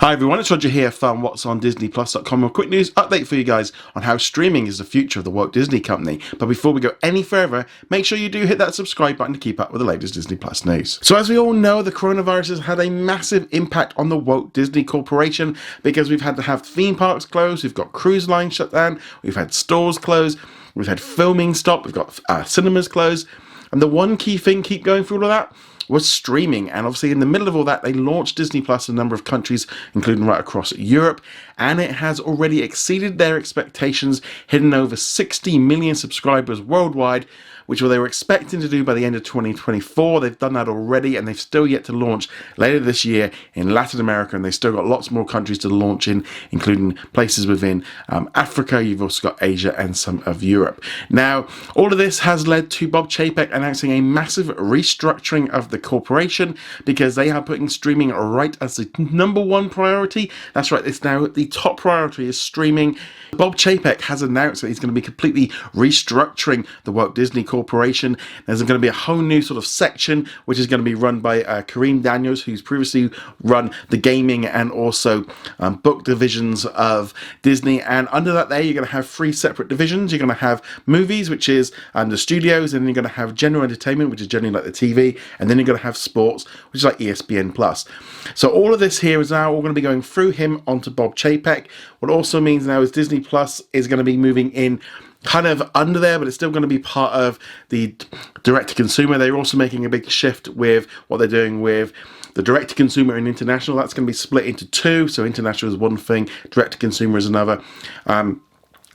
Hi everyone, it's Roger here from What's on DisneyPlus.com. A quick news update for you guys on how streaming is the future of the Walt Disney Company. But before we go any further, make sure you do hit that subscribe button to keep up with the latest Disney Plus news. So as we all know, the coronavirus has had a massive impact on the Walt Disney Corporation because we've had to have theme parks closed, we've got cruise lines shut down, we've had stores closed, we've had filming stop, we've got cinemas closed. And the one key thing keep going through all of that was streaming. And obviously in the middle of all that, they launched Disney Plus in a number of countries, including right across Europe, and it has already exceeded their expectations, hitting over 60 million subscribers worldwide, which they were expecting to do by the end of 2024. They've done that already, and they've still yet to launch later this year in Latin America, and they've still got lots more countries to launch in, including places within Africa. You've also got Asia and some of Europe. Now, all of this has led to Bob Chapek announcing a massive restructuring of the corporation because they are putting streaming right as the number one priority. That's right, it's now the top priority is streaming. Bob Chapek has announced that he's going to be completely restructuring the Walt Disney Corporation. There's going to be a whole new sort of section which is going to be run by Kareem Daniels, who's previously run the gaming and also book divisions of Disney. And under that there, you're going to have three separate divisions. You're going to have movies, which is the studios, and then you're going to have general entertainment, which is generally like the TV, and then you're going to have sports, which is like ESPN+. So all of this here is now all going to be going through him onto Bob Chapek. What also means now is Disney Plus is going to be moving in kind of under there, but it's still going to be part of the direct-to-consumer. They're also making a big shift with what they're doing with the direct-to-consumer and international. That's going to be split into two. So international is one thing, direct-to-consumer is another.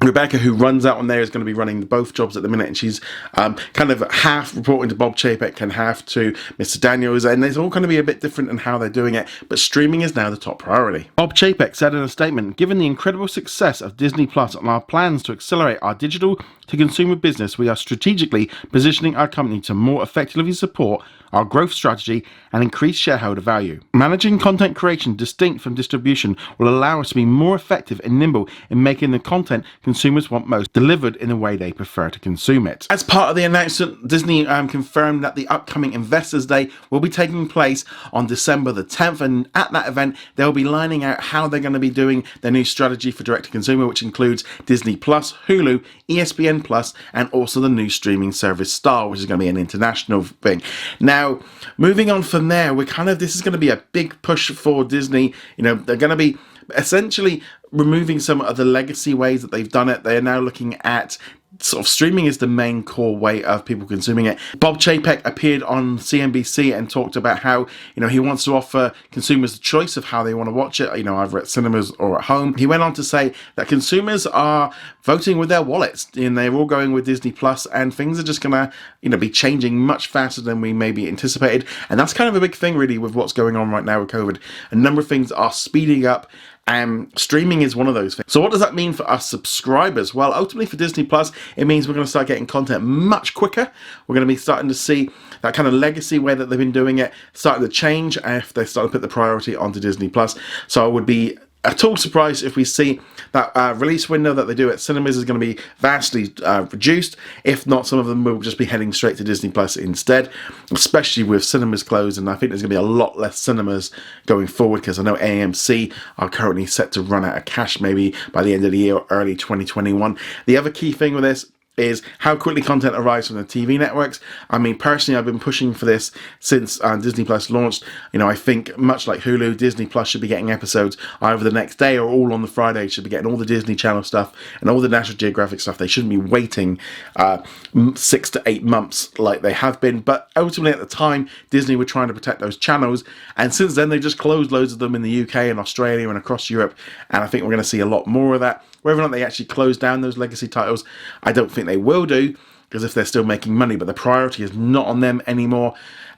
Rebecca, who runs out on there, is going to be running both jobs at the minute, and she's kind of half reporting to Bob Chapek and half to Mr. Daniels, and it's all going to be a bit different in how they're doing it, but streaming is now the top priority. Bob Chapek said in a statement, "Given the incredible success of Disney Plus and our plans to accelerate our digital to consumer business, we are strategically positioning our company to more effectively support our growth strategy and increase shareholder value. Managing content creation distinct from distribution will allow us to be more effective and nimble in making the content consumers want most delivered in the way they prefer to consume it." As part of the announcement, Disney confirmed that the upcoming Investors Day will be taking place on December the 10th, and at that event they'll be lining out how they're going to be doing their new strategy for direct-to-consumer, which includes Disney Plus, Hulu, ESPN Plus, and also the new streaming service Star, which is going to be an international thing. Now, moving on from there, this is going to be a big push for Disney. You know, they're going to be essentially removing some of the legacy ways that they've done it. They are now looking at sort of streaming is the main core way of people consuming it. Bob Chapek appeared on CNBC and talked about how, you know, he wants to offer consumers the choice of how they want to watch it, you know, either at cinemas or at home. He went on to say that consumers are voting with their wallets, and they're all going with Disney Plus, and things are just gonna, you know, be changing much faster than we maybe anticipated. And that's kind of a big thing really with what's going on right now with COVID. A number of things are speeding up, and streaming is one of those things. So what does that mean for us subscribers? Well, ultimately for Disney Plus, it means we're going to start getting content much quicker. We're going to be starting to see that kind of legacy way that they've been doing it starting to change if they start to put the priority onto Disney Plus. So I would be at all surprised if we see that release window that they do at cinemas is going to be vastly reduced. If not, some of them will just be heading straight to Disney Plus instead, especially with cinemas closed. And I think there's going to be a lot less cinemas going forward, because I know AMC are currently set to run out of cash maybe by the end of the year or early 2021. The other key thing with this is how quickly content arrives from the TV networks. I mean, personally, I've been pushing for this since Disney Plus launched. You know, I think much like Hulu, Disney Plus should be getting episodes either the next day or all on the Friday. Should be getting all the Disney Channel stuff and all the National Geographic stuff. They shouldn't be waiting 6 to 8 months like they have been. But ultimately, at the time, Disney were trying to protect those channels, and since then, they just closed loads of them in the UK and Australia and across Europe. And I think we're going to see a lot more of that. Whether or not they actually close down those legacy titles, I don't think they will do, because if they're still making money, but the priority is not on them anymore.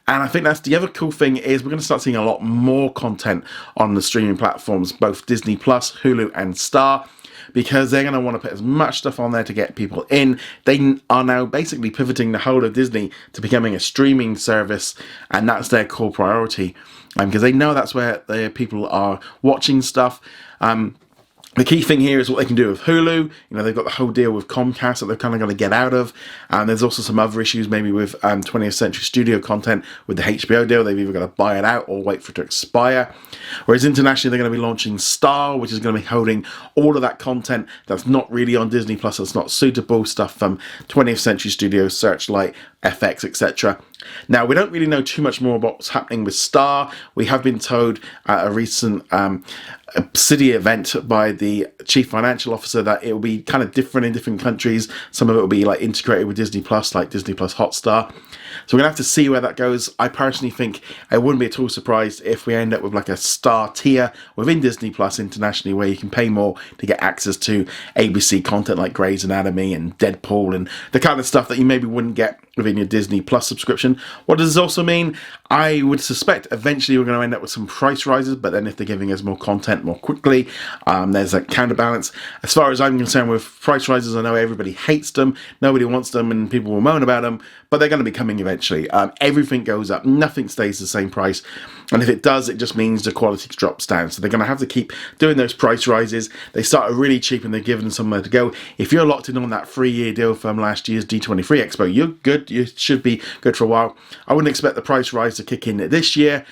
And I think that's the other cool thing is we're going to start seeing a lot more content on the streaming platforms, both Disney Plus, Hulu, and Star, because they're going to want to put as much stuff on there to get people in. They are now basically pivoting the whole of Disney to becoming a streaming service, and that's their core priority, because they know that's where their people are watching stuff. The key thing here is what they can do with Hulu. You know, they've got the whole deal with Comcast that they're kind of going to get out of. And there's also some other issues maybe with 20th Century Studio content with the HBO deal. They've either got to buy it out or wait for it to expire. Whereas internationally, they're going to be launching Star, which is going to be holding all of that content that's not really on Disney Plus, that's not suitable, stuff from 20th Century Studios, Searchlight, FX, etc. Now, we don't really know too much more about what's happening with Star. We have been told at a recent City event by the chief financial officer that it will be kind of different in different countries. Some of it will be like integrated with Disney Plus, like Disney Plus Hotstar. So we're going to have to see where that goes. I personally think I wouldn't be at all surprised if we end up with like a Star tier within Disney Plus internationally, where you can pay more to get access to ABC content like Grey's Anatomy and Deadpool and the kind of stuff that you maybe wouldn't get within your Disney Plus subscription. What does this also mean? I would suspect eventually we're going to end up with some price rises, but then if they're giving us more content more quickly, there's a counterbalance. As far as I'm concerned with price rises, I know everybody hates them, nobody wants them, and people will moan about them, but they're going to be coming eventually. Everything goes up, nothing stays the same price, and if it does, it just means the quality drops down. So they're going to have to keep doing those price rises. They started really cheap and they're giving them somewhere to go. If you're locked in on that 3-year deal from last year's D23 Expo, you're good. You should be good for a while. I wouldn't expect the price rise to kick in this year,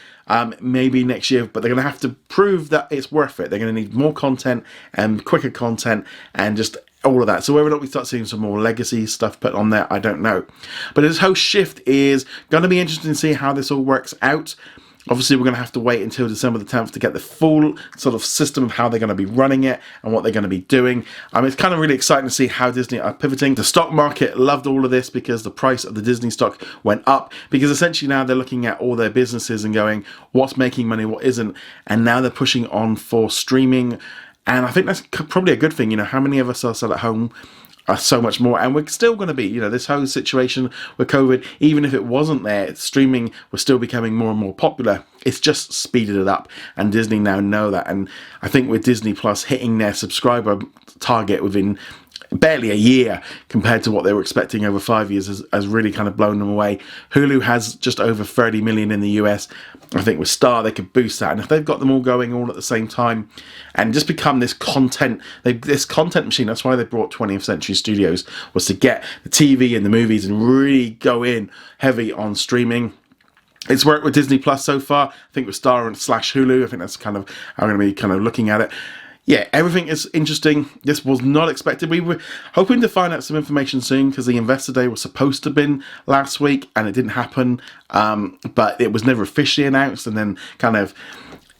maybe next year, but they're going to have to prove that it's worth it. They're going to need more content and quicker content and just all of that. So whether or not we start seeing some more legacy stuff put on there, I don't know. But this whole shift is going to be interesting to see how this all works out. Obviously, we're going to have to wait until December the 10th to get the full sort of system of how they're going to be running it and what they're going to be doing. It's kind of really exciting to see how Disney are pivoting. The stock market loved all of this because the price of the Disney stock went up, because essentially now they're looking at all their businesses and going, what's making money, what isn't, and now they're pushing on for streaming. And I think that's probably a good thing. You know, how many of us are still at home? So much more, and we're still going to be, you know, this whole situation with COVID, even if it wasn't there, streaming was still becoming more and more popular. It's just speeded it up, and Disney now know that. And I think with Disney Plus hitting their subscriber target within barely a year compared to what they were expecting over 5 years has really kind of blown them away. Hulu has just over 30 million in the US. I think with Star they could boost that, and if they've got them all going all at the same time and just become this content machine. That's why they brought 20th Century Studios, was to get the TV and the movies and really go in heavy on streaming. It's worked with Disney Plus so far. I think with Star and / Hulu, I think that's kind of how I'm going to be kind of looking at it. Yeah, everything is interesting. This was not expected. We were hoping to find out some information soon because the Investor Day was supposed to have been last week and it didn't happen. But it was never officially announced, and then kind of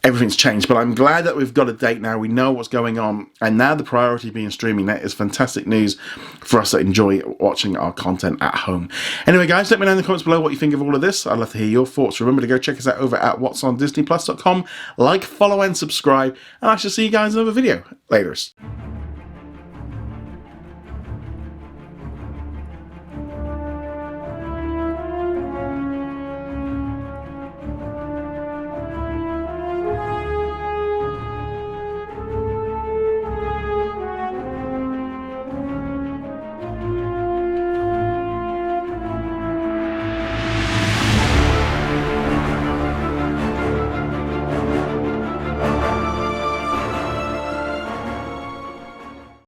everything's changed. But I'm glad that we've got a date now. We know what's going on, and now the priority being streaming. That is fantastic news for us that enjoy watching our content at home. Anyway, guys, let me know in the comments below what you think of all of this. I'd love to hear your thoughts. Remember to go check us out over at whatsondisneyplus.com. Like, follow, and subscribe, and I shall see you guys in another video. Laters.